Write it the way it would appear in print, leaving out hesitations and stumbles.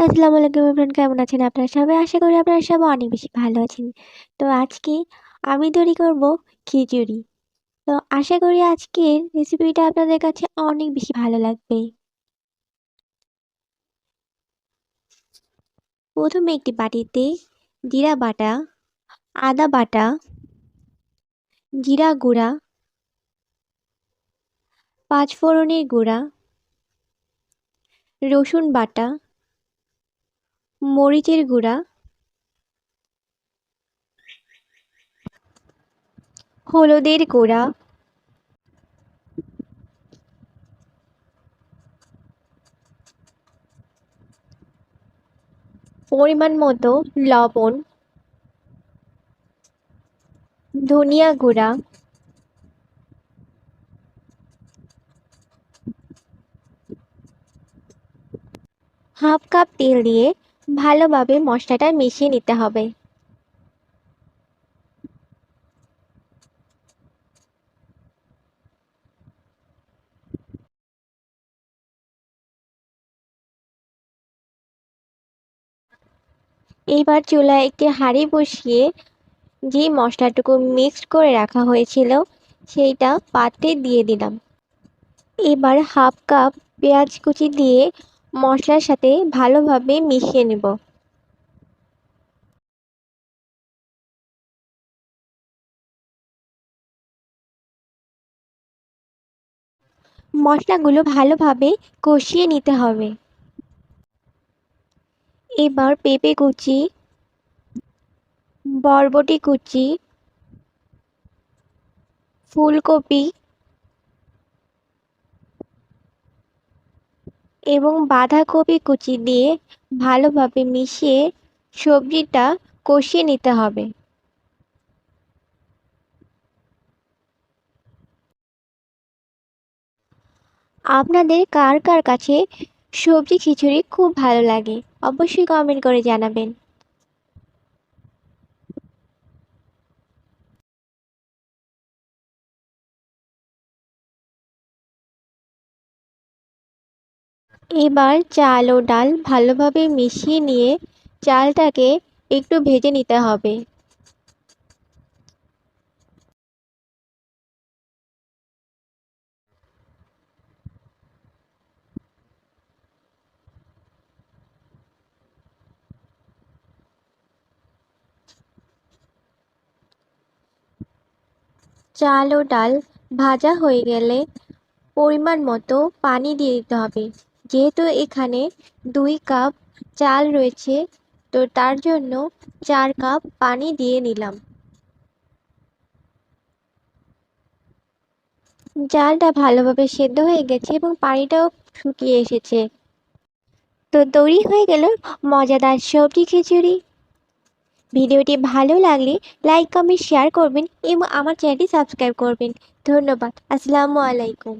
আসসালামু আলাইকুম এভরিওয়ান, কেমন আছেন আপনারা সবাই? আশা করি আপনারা সবাই অনেক বেশি ভালো আছেন। তো আজকে আমি তৈরি করব খিচুড়ি। তো আশা করি আজকের রেসিপিটা আপনাদের কাছে অনেক বেশি ভালো লাগবে। প্রথমে একটি বাটিতে জিরা বাটা, আদা বাটা, জিরা গুঁড়া, পাঁচফোড়নের গুঁড়া, রসুন বাটা, মরিচের গুঁড়া, হলুদের গুঁড়া, পরিমাণ মতো লবণ, ধনিয়া গুঁড়া, হাফ কাপ তেল দিয়ে ভালোভাবে মশলাটা মিশিয়ে নিতে হবে। এইবার চুলায় একটি হাঁড়ি বসিয়ে যে মশলাটুকু মিক্সড করে রাখা হয়েছিল সেইটা পাত্রে দিয়ে দিলাম। এবার হাফ কাপ পেঁয়াজ কুচি দিয়ে মশলার সাথে ভালোভাবে মিশিয়ে নেব। মশলাগুলো ভালোভাবে কষিয়ে নিতে হবে। এবার পেঁপে কুচি, বরবটি কুচি, ফুলকপি এবং বাঁধাকপি কুচি দিয়ে ভালোভাবে মিশিয়ে সবজিটা কষিয়ে নিতে হবে। আপনাদের কার কার কাছে সবজি খিচুড়ি খুব ভালো লাগে অবশ্যই কমেন্ট করে জানাবেন। এবার চাল ও ডাল ভালোভাবে মিশিয়ে নিয়ে চালটাকে একটু ভেজে নিতে হবে। চাল ও ডাল ভাজা হয়ে গেলে পরিমাণ মতো পানি দিয়ে দিতে হবে। যেহেতু এখানে 2 কাপ চাল রয়েছে, তো তার জন্য 4 কাপ পানি দিয়ে নিলাম। চালটা ভালোভাবে সেদ্ধ হয়ে গেছে এবং পানিটাও শুকিয়ে এসেছে। তো তৈরি হয়ে গেল মজাদার সবজি খিচুড়ি। ভিডিওটি ভালো লাগলে লাইক কমেন্ট শেয়ার করবেন এবং আমার চ্যানেলটি সাবস্ক্রাইব করবেন। ধন্যবাদ। আসসালামু আলাইকুম।